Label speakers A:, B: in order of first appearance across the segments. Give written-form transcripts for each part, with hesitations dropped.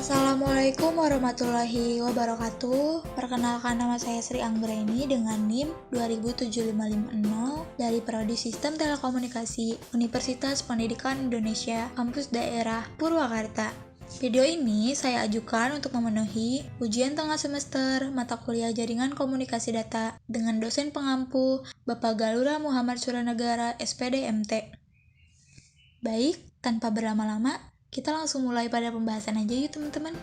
A: Assalamualaikum warahmatullahi wabarakatuh. Perkenalkan, nama saya Sri Anggreni dengan NIM 2075550 dari Prodi Sistem Telekomunikasi Universitas Pendidikan Indonesia, Kampus Daerah Purwakarta. Video ini saya ajukan untuk memenuhi ujian tengah semester mata kuliah Jaringan Komunikasi Data dengan dosen pengampu Bapak Galura Muhammad Suranegara, SPD MT. Baik, tanpa berlama-lama, kita langsung mulai pada pembahasan aja yuk teman-teman.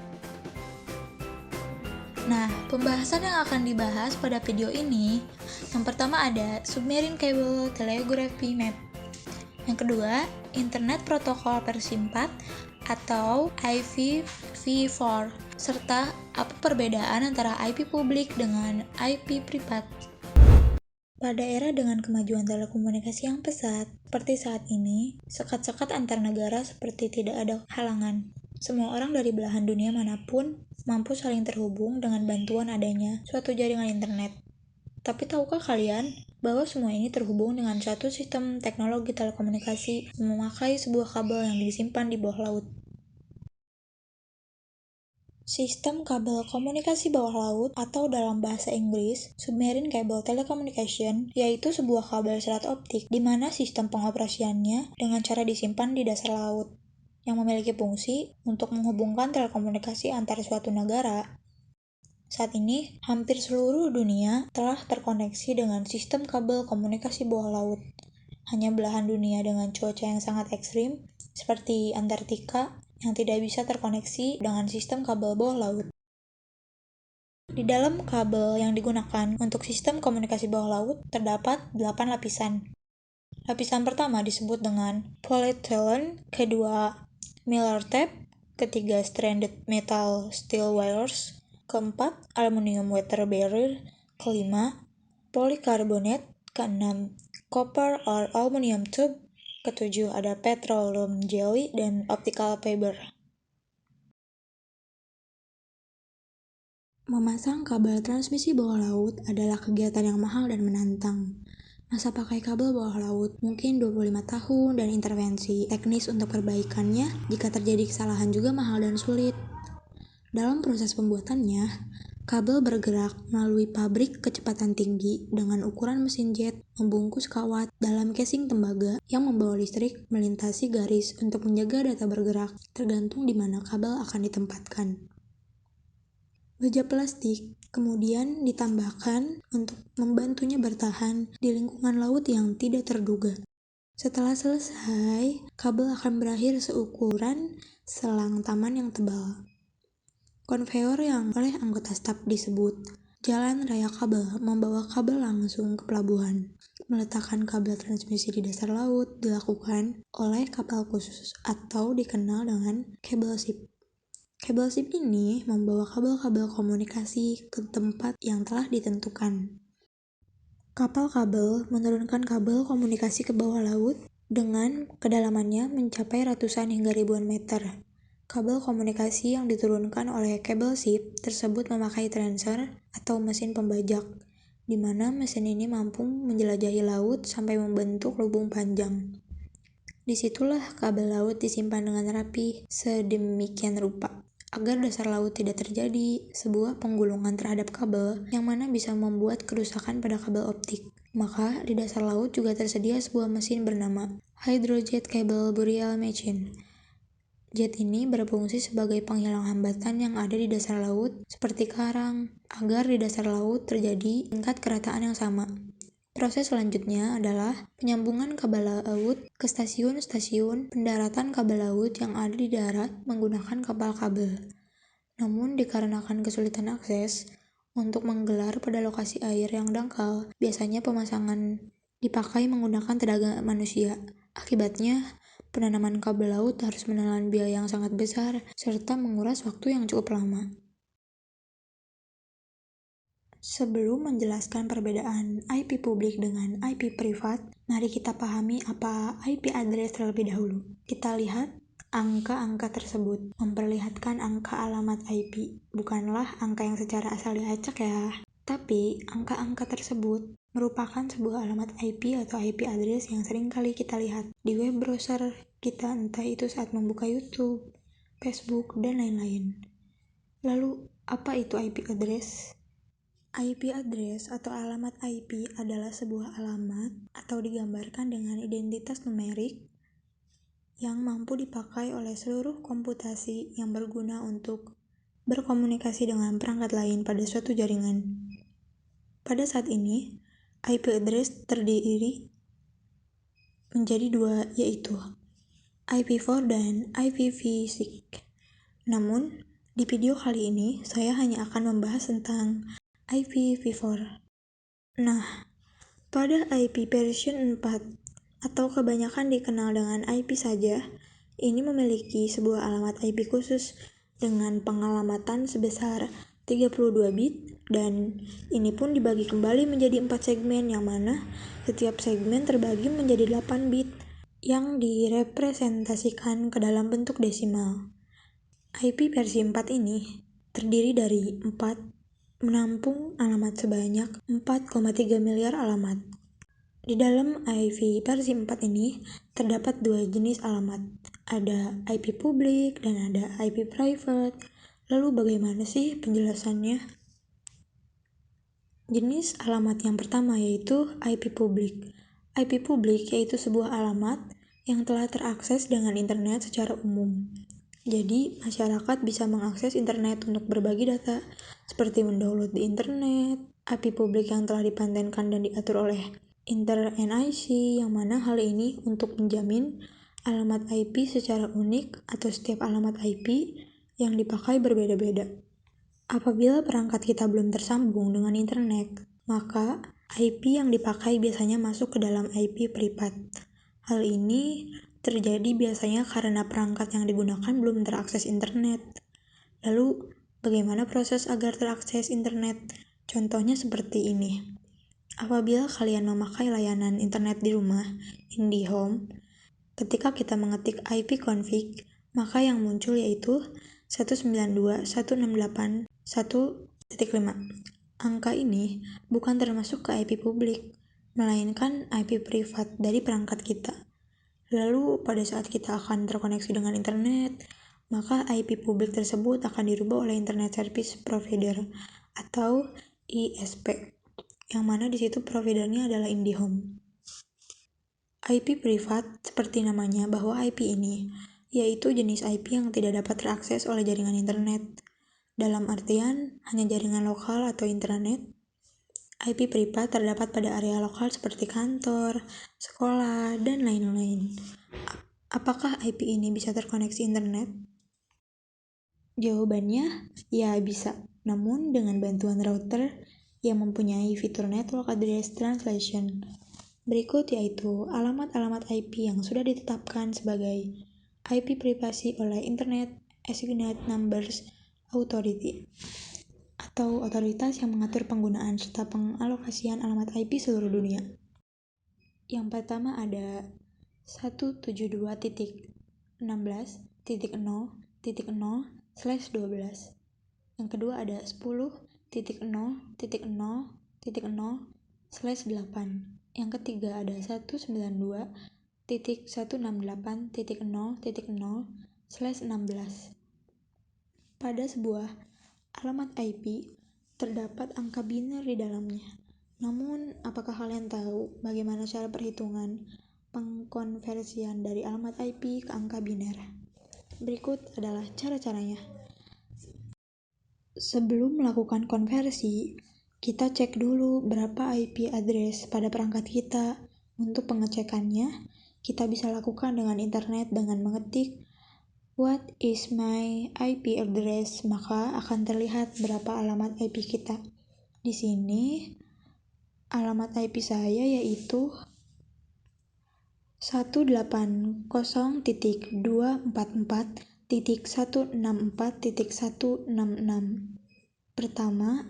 A: Nah, pembahasan yang akan dibahas pada video ini, yang pertama ada Submarine Cable Telegraphy Map. Yang kedua, Internet Protocol versi 4 atau IPv4, serta apa perbedaan antara IP publik dengan IP privat. Pada era dengan kemajuan telekomunikasi yang pesat, seperti saat ini, sekat-sekat antar negara seperti tidak ada halangan. Semua orang dari belahan dunia manapun mampu saling terhubung dengan bantuan adanya suatu jaringan internet. Tapi tahukah kalian bahwa semua ini terhubung dengan suatu sistem teknologi telekomunikasi yang memakai sebuah kabel yang disimpan di bawah laut? Sistem kabel komunikasi bawah laut atau dalam bahasa Inggris, Submarine Cable Telecommunication, yaitu sebuah kabel serat optik di mana sistem pengoperasiannya dengan cara disimpan di dasar laut, yang memiliki fungsi untuk menghubungkan telekomunikasi antar suatu negara. Saat ini, hampir seluruh dunia telah terkoneksi dengan sistem kabel komunikasi bawah laut. Hanya belahan dunia dengan cuaca yang sangat ekstrim, seperti Antartika, yang tidak bisa terkoneksi dengan sistem kabel bawah laut. Di dalam kabel yang digunakan untuk sistem komunikasi bawah laut terdapat 8 lapisan. Lapisan pertama disebut dengan polyethylene, kedua mylar tape, ketiga stranded metal steel wires, keempat aluminium water barrier, kelima polycarbonate, keenam copper or aluminium tube, ketujuh ada petroleum jelly dan optical fiber. Memasang kabel transmisi bawah laut adalah kegiatan yang mahal dan menantang. Masa pakai kabel bawah laut mungkin 25 tahun dan intervensi teknis untuk perbaikannya jika terjadi kesalahan juga mahal dan sulit. Dalam proses pembuatannya, kabel bergerak melalui pabrik kecepatan tinggi dengan ukuran mesin jet membungkus kawat dalam casing tembaga yang membawa listrik melintasi garis untuk menjaga data bergerak tergantung di mana kabel akan ditempatkan. Baja plastik kemudian ditambahkan untuk membantunya bertahan di lingkungan laut yang tidak terduga. Setelah selesai, kabel akan berakhir seukuran selang taman yang tebal. Konveyor yang oleh anggota staf disebut jalan raya kabel membawa kabel langsung ke pelabuhan. Meletakkan kabel transmisi di dasar laut dilakukan oleh kapal khusus atau dikenal dengan cable ship. Cable ship ini membawa kabel-kabel komunikasi ke tempat yang telah ditentukan. Kapal kabel menurunkan kabel komunikasi ke bawah laut dengan kedalamannya mencapai ratusan hingga ribuan meter. Kabel komunikasi yang diturunkan oleh cable ship tersebut memakai trencher atau mesin pembajak, di mana mesin ini mampu menjelajahi laut sampai membentuk lubung panjang. Disitulah kabel laut disimpan dengan rapi sedemikian rupa, agar dasar laut tidak terjadi sebuah penggulungan terhadap kabel yang mana bisa membuat kerusakan pada kabel optik. Maka di dasar laut juga tersedia sebuah mesin bernama Hydrojet Cable Burial Machine. Jet ini berfungsi sebagai penghilang hambatan yang ada di dasar laut seperti karang, agar di dasar laut terjadi tingkat kerataan yang sama. Proses selanjutnya adalah penyambungan kabel laut ke stasiun-stasiun pendaratan kabel laut yang ada di darat menggunakan kapal kabel. Namun dikarenakan kesulitan akses untuk menggelar pada lokasi air yang dangkal, biasanya pemasangan dipakai menggunakan tenaga manusia. Akibatnya, penanaman kabel laut harus menelan biaya yang sangat besar serta menguras waktu yang cukup lama. Sebelum menjelaskan perbedaan IP publik dengan IP privat, mari kita pahami apa IP address terlebih dahulu. Kita lihat angka-angka tersebut memperlihatkan angka alamat IP, bukanlah angka yang secara asal diacak ya. Tapi angka-angka tersebut merupakan sebuah alamat IP atau IP address yang sering kali kita lihat di web browser kita, entah itu saat membuka YouTube, Facebook, dan lain-lain. Lalu, apa itu IP address? IP address atau alamat IP adalah sebuah alamat atau digambarkan dengan identitas numerik yang mampu dipakai oleh seluruh komputasi yang berguna untuk berkomunikasi dengan perangkat lain pada suatu jaringan. Pada saat ini, IP address terdiri menjadi dua, yaitu IPv4 dan IPv6. Namun, di video kali ini saya hanya akan membahas tentang IPv4. Nah, pada IP version 4 atau kebanyakan dikenal dengan IP saja, ini memiliki sebuah alamat IP khusus dengan pengalamatan sebesar 32 bit dan ini pun dibagi kembali menjadi 4 segmen yang mana setiap segmen terbagi menjadi 8 bit yang direpresentasikan ke dalam bentuk desimal. IP versi 4 ini terdiri dari 4 menampung alamat sebanyak 4,3 miliar alamat. Di dalam IP versi 4 ini terdapat dua jenis alamat. Ada IP publik dan ada IP private. Lalu bagaimana sih penjelasannya? Jenis alamat yang pertama yaitu IP publik. IP publik yaitu sebuah alamat yang telah terakses dengan internet secara umum. Jadi, masyarakat bisa mengakses internet untuk berbagi data, seperti mendownload di internet. IP publik yang telah dipatenkan dan diatur oleh Inter-NIC, yang mana hal ini untuk menjamin alamat IP secara unik atau setiap alamat IP yang dipakai berbeda-beda. Apabila perangkat kita belum tersambung dengan internet, maka IP yang dipakai biasanya masuk ke dalam IP privat. Hal ini terjadi biasanya karena perangkat yang digunakan belum terakses internet. Lalu, bagaimana proses agar terakses internet? Contohnya seperti ini. Apabila kalian memakai layanan internet di rumah, IndiHome, ketika kita mengetik ipconfig, maka yang muncul yaitu 192.168.1.5. Angka ini bukan termasuk ke IP publik, melainkan IP privat dari perangkat kita. Lalu pada saat kita akan terkoneksi dengan internet, maka IP publik tersebut akan dirubah oleh Internet Service Provider atau ISP, yang mana di situ providernya adalah IndiHome. IP privat seperti namanya bahwa IP ini yaitu jenis IP yang tidak dapat terakses oleh jaringan internet. Dalam artian hanya jaringan lokal atau intranet. IP privat terdapat pada area lokal seperti kantor, sekolah, dan lain-lain. Apakah IP ini bisa terkoneksi internet? Jawabannya, ya bisa. Namun dengan bantuan router yang mempunyai fitur Network Address Translation. Berikut yaitu alamat-alamat IP yang sudah ditetapkan sebagai IP privasi oleh Internet Assigned Numbers Authority atau otoritas yang mengatur penggunaan serta pengalokasian alamat IP seluruh dunia. Yang pertama ada 172.16.0.0/12. Yang kedua ada 10.0.0.0/8. Yang ketiga ada 192.168.0.0/16. Pada sebuah alamat IP terdapat angka biner di dalamnya. Namun, apakah kalian tahu bagaimana cara perhitungan pengkonversian dari alamat IP ke angka biner? Berikut adalah cara-caranya. Sebelum melakukan konversi, kita cek dulu berapa IP address pada perangkat kita. Untuk pengecekannya, kita bisa lakukan dengan internet dengan mengetik "What is my IP address?" maka akan terlihat berapa alamat IP kita. Di sini, alamat IP saya yaitu 180.244.164.166. Pertama,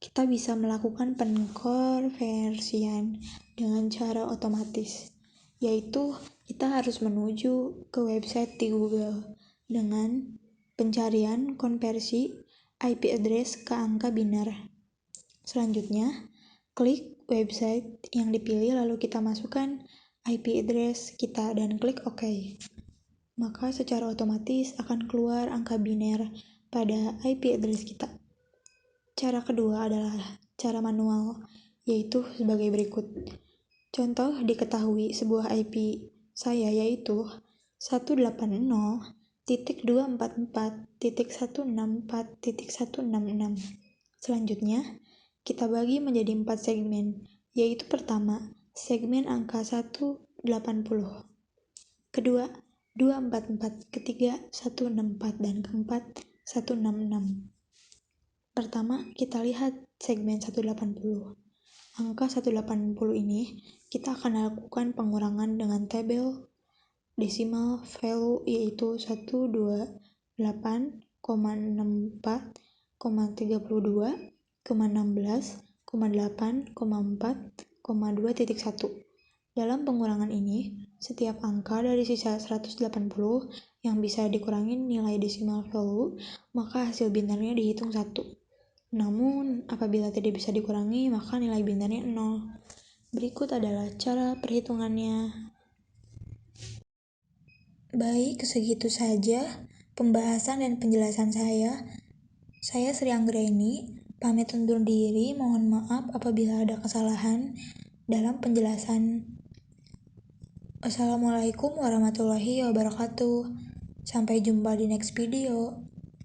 A: kita bisa melakukan pengkonversian dengan cara otomatis, yaitu kita harus menuju ke website di Google dengan pencarian konversi IP address ke angka biner. Selanjutnya, klik website yang dipilih lalu kita masukkan IP address kita dan klik OK. Maka secara otomatis akan keluar angka biner pada IP address kita. Cara kedua adalah cara manual, yaitu sebagai berikut. Contoh diketahui sebuah IP saya yaitu 180.244.164.166. Selanjutnya, kita bagi menjadi 4 segmen, yaitu pertama, segmen angka 180, kedua, 244, ketiga, 164, dan keempat, 166. Pertama, kita lihat segmen 180. Angka 180 ini kita akan lakukan pengurangan dengan tabel decimal value yaitu 128,64,32,16,8,4,2.1. Dalam pengurangan ini, setiap angka dari sisa 180 yang bisa dikurangi nilai decimal value, maka hasil binarnya dihitung 1. Namun, apabila tidak bisa dikurangi, maka nilai binarnya 0. Berikut adalah cara perhitungannya. Baik, segitu saja pembahasan dan penjelasan saya. Saya Sri Anggreni, pamit undur diri. Mohon maaf apabila ada kesalahan dalam penjelasan. Wassalamualaikum warahmatullahi wabarakatuh. Sampai jumpa di next video.